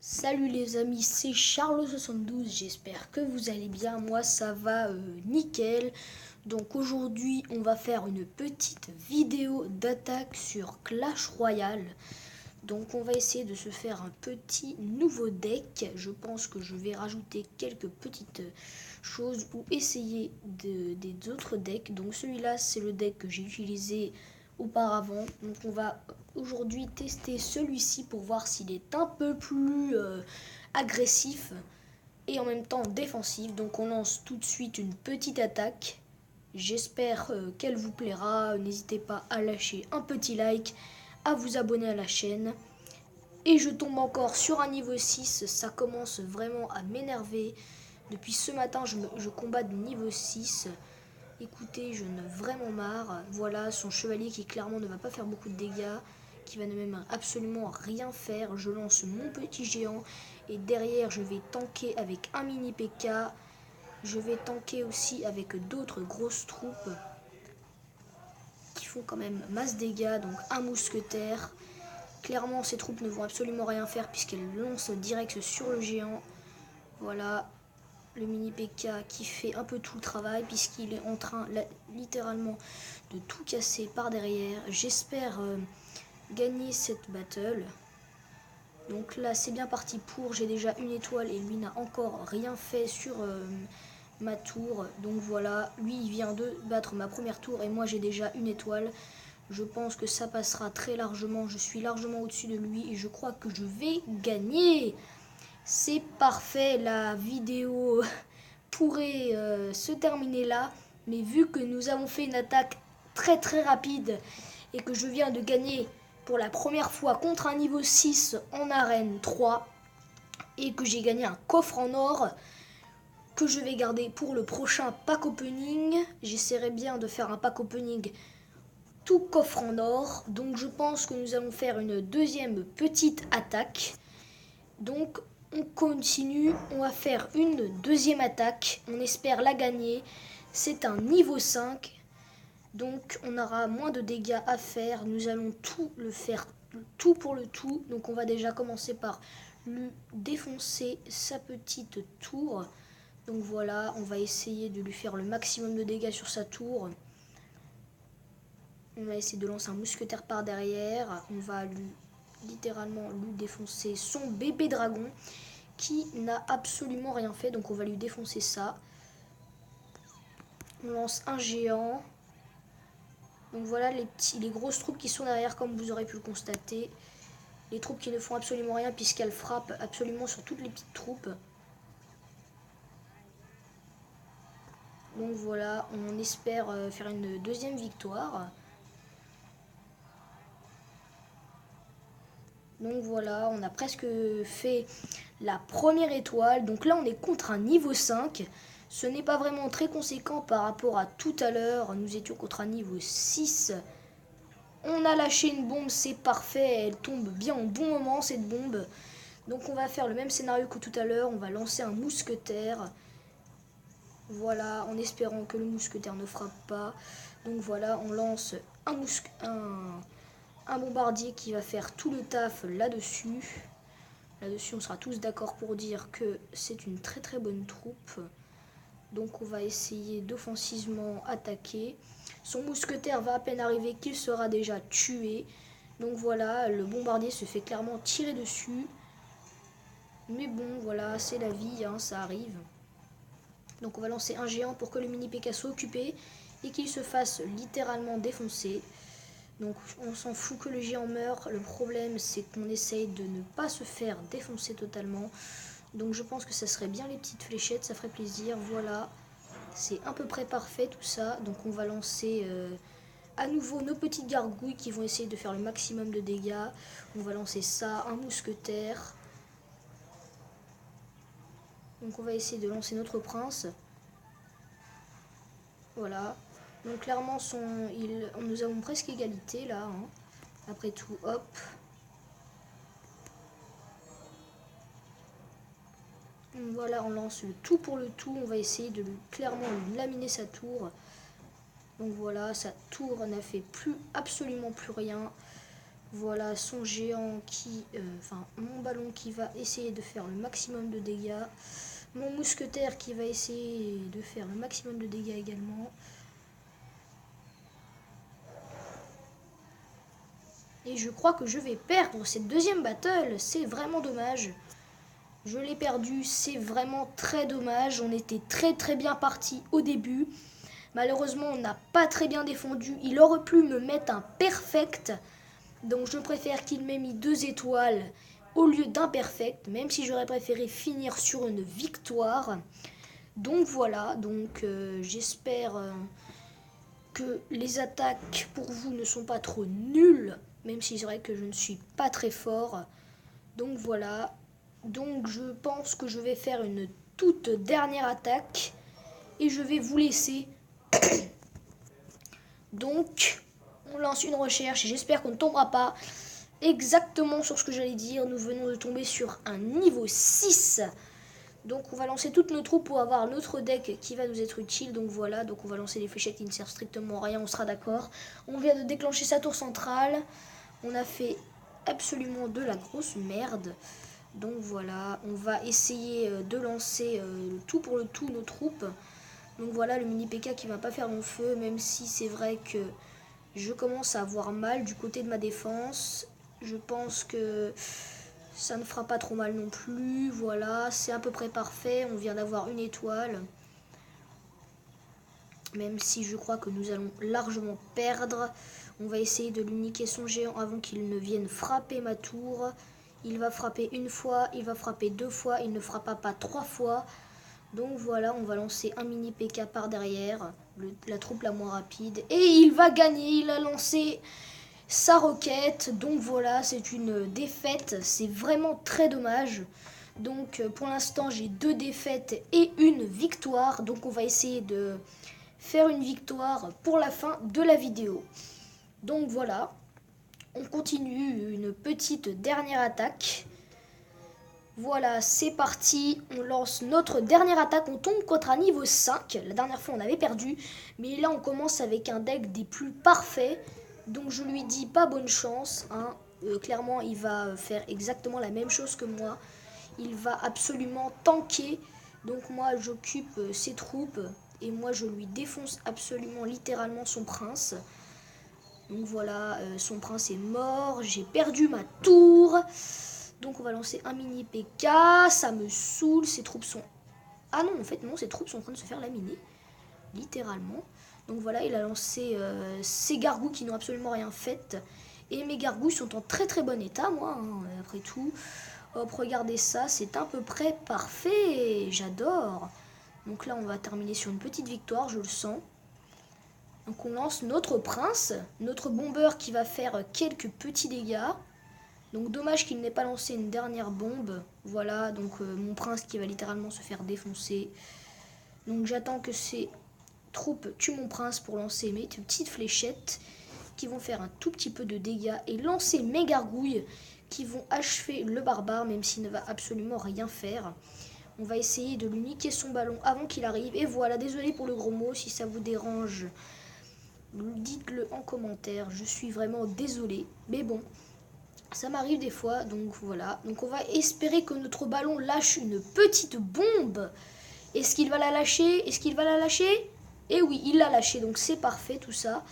Salut les amis, c'est Charles72, j'espère que vous allez bien, moi ça va nickel. Donc aujourd'hui on va faire une petite vidéo d'attaque sur Clash Royale. Donc on va essayer de se faire un petit nouveau deck. Je pense que je vais rajouter quelques petites choses ou essayer des autres decks. Donc celui-là c'est le deck que j'ai utilisé auparavant. Donc on va aujourd'hui tester celui-ci pour voir s'il est un peu plus agressif et en même temps défensif. Donc on lance tout de suite une petite attaque. J'espère qu'elle vous plaira. N'hésitez pas à lâcher un petit like, à vous abonner à la chaîne. Et je tombe encore sur un niveau 6, ça commence vraiment à m'énerver. Depuis ce matin, je combats de niveau 6. Écoutez, j'en ai vraiment marre. Voilà, son chevalier qui clairement ne va pas faire beaucoup de dégâts, qui va ne même absolument rien faire. Je lance mon petit géant et derrière je vais tanker avec un mini PK. Je vais tanker aussi avec d'autres grosses troupes qui font quand même masse dégâts, donc un mousquetaire. Clairement, ces troupes ne vont absolument rien faire puisqu'elles lancent direct sur le géant. Voilà, le mini PK qui fait un peu tout le travail puisqu'il est en train littéralement de tout casser par derrière. J'espère gagner cette battle. Donc là, c'est bien parti pour. J'ai déjà une étoile et lui n'a encore rien fait sur ma tour. Donc voilà, lui il vient de battre ma première tour et moi j'ai déjà une étoile. Je pense que ça passera très largement. Je suis largement au-dessus de lui et je crois que je vais gagner. C'est parfait, la vidéo pourrait se terminer là. Mais vu que nous avons fait une attaque très rapide et que je viens de gagner pour la première fois contre un niveau 6 en arène 3 et que j'ai gagné un coffre en or que je vais garder pour le prochain pack opening. J'essaierai bien de faire un pack opening tout coffre en or. Donc je pense que nous allons faire une deuxième petite attaque. Donc on continue, on va faire une deuxième attaque. On espère la gagner. C'est un niveau 5. Donc on aura moins de dégâts à faire. Nous allons tout le faire, tout pour le tout. Donc on va déjà commencer par lui défoncer sa petite tour. Donc voilà, on va essayer de lui faire le maximum de dégâts sur sa tour. On va essayer de lancer un mousquetaire par derrière. On va littéralement lui défoncer son bébé dragon qui n'a absolument rien fait. Donc on va lui défoncer ça. On lance un géant. Donc voilà les grosses troupes qui sont derrière comme vous aurez pu le constater. Les troupes qui ne font absolument rien puisqu'elles frappent absolument sur toutes les petites troupes. Donc voilà, on espère faire une deuxième victoire. Donc voilà, on a presque fait la première étoile. Donc là, on est contre un niveau 5. Ce n'est pas vraiment très conséquent par rapport à tout à l'heure. Nous étions contre un niveau 6. On a lâché une bombe, c'est parfait. Elle tombe bien au bon moment, cette bombe. Donc on va faire le même scénario que tout à l'heure. On va lancer un mousquetaire. Voilà, en espérant que le mousquetaire ne frappe pas. Donc voilà, on lance un bombardier qui va faire tout le taf là-dessus. Là-dessus, on sera tous d'accord pour dire que c'est une très bonne troupe. Donc on va essayer d'offensivement attaquer. Son mousquetaire va à peine arriver qu'il sera déjà tué. Donc voilà, le bombardier se fait clairement tirer dessus. Mais bon, voilà, c'est la vie, hein, ça arrive. Donc on va lancer un géant pour que le mini PK soit occupé et qu'il se fasse littéralement défoncer. Donc on s'en fout que le géant meure. Le problème c'est qu'on essaye de ne pas se faire défoncer totalement. Donc je pense que ça serait bien les petites fléchettes, ça ferait plaisir. Voilà, c'est à peu près parfait tout ça. Donc on va lancer à nouveau nos petites gargouilles qui vont essayer de faire le maximum de dégâts. On va lancer ça, un mousquetaire. Donc on va essayer de lancer notre prince. Voilà. Donc clairement, nous avons presque égalité là. Hein. Après tout, hop. Donc, voilà, on lance le tout pour le tout. On va essayer de clairement lui laminer sa tour. Donc voilà, sa tour n'a fait absolument plus rien. Voilà son géant qui... enfin, mon ballon qui va essayer de faire le maximum de dégâts. Mon mousquetaire qui va essayer de faire le maximum de dégâts également. Et je crois que je vais perdre cette deuxième battle. C'est vraiment dommage. Je l'ai perdu. C'est vraiment très dommage. On était très bien parti au début. Malheureusement, on n'a pas très bien défendu. Il aurait pu me mettre un perfect. Donc je préfère qu'il m'ait mis 2 étoiles au lieu d'un perfect. Même si j'aurais préféré finir sur une victoire. Donc voilà. Donc j'espère... que les attaques pour vous ne sont pas trop nulles, même si c'est vrai que je ne suis pas très fort. Donc voilà, donc je pense que je vais faire une toute dernière attaque et je vais vous laisser. Donc on lance une recherche et j'espère qu'on ne tombera pas exactement sur ce que j'allais dire. Nous venons de tomber sur un niveau 6. Donc on va lancer toutes nos troupes pour avoir notre deck qui va nous être utile. Donc voilà, donc on va lancer les fléchettes qui ne servent strictement à rien, on sera d'accord. On vient de déclencher sa tour centrale. On a fait absolument de la grosse merde. Donc voilà, on va essayer de lancer le tout pour le tout nos troupes. Donc voilà le mini PK qui va pas faire long feu, même si c'est vrai que je commence à avoir mal du côté de ma défense. Je pense que... ça ne fera pas trop mal non plus. Voilà, c'est à peu près parfait. On vient d'avoir une étoile. Même si je crois que nous allons largement perdre. On va essayer de lui niquer son géant avant qu'il ne vienne frapper ma tour. Il va frapper une fois, il va frapper 2 fois, il ne frappera pas 3 fois. Donc voilà, on va lancer un mini PK par derrière. La troupe la moins rapide. Et il va gagner, il a lancé... sa roquette. Donc voilà, c'est une défaite. C'est vraiment très dommage. Donc pour l'instant, j'ai 2 défaites et une victoire. Donc on va essayer de faire une victoire pour la fin de la vidéo. Donc voilà, on continue une petite dernière attaque. Voilà, c'est parti. On lance notre dernière attaque. On tombe contre un niveau 5. La dernière fois, on avait perdu. Mais là, on commence avec un deck des plus parfaits. Donc je lui dis pas bonne chance. Hein. Clairement, il va faire exactement la même chose que moi. Il va absolument tanker. Donc moi, j'occupe ses troupes. Et moi, je lui défonce absolument, littéralement, son prince. Donc voilà, son prince est mort. J'ai perdu ma tour. Donc on va lancer un mini PK. Ça me saoule. Ses troupes sont... ah non, en fait, non, ses troupes sont en train de se faire laminer. Littéralement. Donc voilà, il a lancé ces gargouilles qui n'ont absolument rien fait. Et mes gargouilles sont en très bon état, moi, hein, après tout. Hop, regardez ça, c'est à peu près parfait. J'adore. Donc là, on va terminer sur une petite victoire, je le sens. Donc on lance notre prince, notre bomber qui va faire quelques petits dégâts. Donc dommage qu'il n'ait pas lancé une dernière bombe. Voilà, donc mon prince qui va littéralement se faire défoncer. Donc j'attends que ces troupes tuent mon prince pour lancer mes petites fléchettes qui vont faire un tout petit peu de dégâts et lancer mes gargouilles qui vont achever le barbare même s'il ne va absolument rien faire. On va essayer de lui niquer son ballon avant qu'il arrive. Et voilà, désolé pour le gros mot, si ça vous dérange, dites-le en commentaire. Je suis vraiment désolé, mais bon, ça m'arrive des fois, donc voilà. Donc on va espérer que notre ballon lâche une petite bombe. Est-ce qu'il va la lâcher? Est-ce qu'il va la lâcher? Et oui, il l'a lâché, donc c'est parfait tout ça.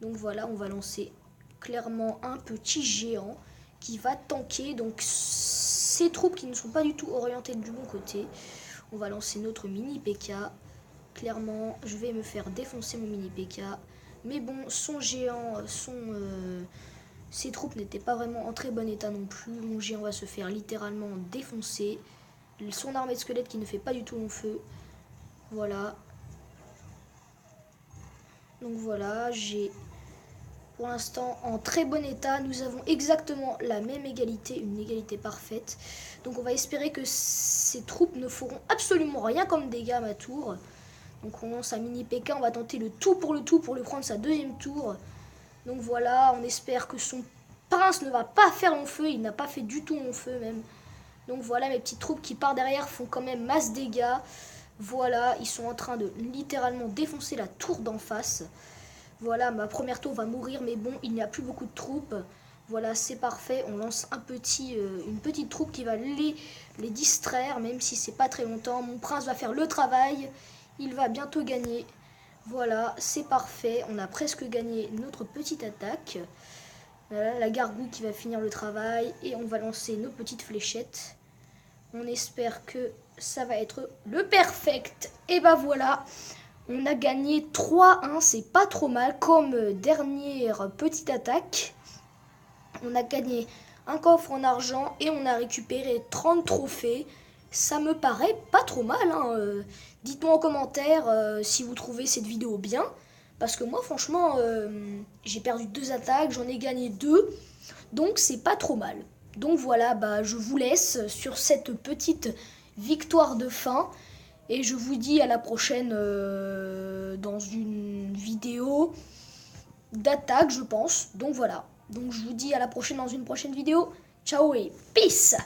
Donc voilà, on va lancer clairement un petit géant qui va tanker. Donc ces troupes qui ne sont pas du tout orientées du bon côté. On va lancer notre mini PK. Clairement, je vais me faire défoncer mon mini PK. Mais bon, son géant, ses troupes n'étaient pas vraiment en très bon état non plus. Mon géant va se faire littéralement défoncer. Son armée de squelettes qui ne fait pas du tout long feu. Voilà. Donc voilà, j'ai pour l'instant en très bon état. Nous avons exactement la même égalité, une égalité parfaite. Donc on va espérer que ces troupes ne feront absolument rien comme dégâts à ma tour. Donc on lance un mini PK, on va tenter le tout pour lui prendre sa deuxième tour. Donc voilà, on espère que son prince ne va pas faire long feu, il n'a pas fait du tout long feu même. Donc voilà, mes petites troupes qui par derrière font quand même masse dégâts. Voilà, ils sont en train de littéralement défoncer la tour d'en face. Voilà, ma première tour va mourir, mais bon, il n'y a plus beaucoup de troupes. Voilà, c'est parfait. On lance une petite troupe qui va les distraire, même si c'est pas très longtemps. Mon prince va faire le travail. Il va bientôt gagner. Voilà, c'est parfait. On a presque gagné notre petite attaque. Voilà, la gargouille qui va finir le travail. Et on va lancer nos petites fléchettes. On espère que ça va être le perfect. Et bah voilà, on a gagné 3-1. C'est pas trop mal comme dernière petite attaque. On a gagné un coffre en argent et on a récupéré 30 trophées. Ça me paraît pas trop mal. Dites-moi en commentaire si vous trouvez cette vidéo bien. Parce que moi, franchement, j'ai perdu 2 attaques, j'en ai gagné 2. Donc, c'est pas trop mal. Donc voilà, bah, je vous laisse sur cette petite victoire de fin. Et je vous dis à la prochaine dans une vidéo d'attaque, je pense. Donc voilà. Donc je vous dis à la prochaine dans une prochaine vidéo. Ciao et peace!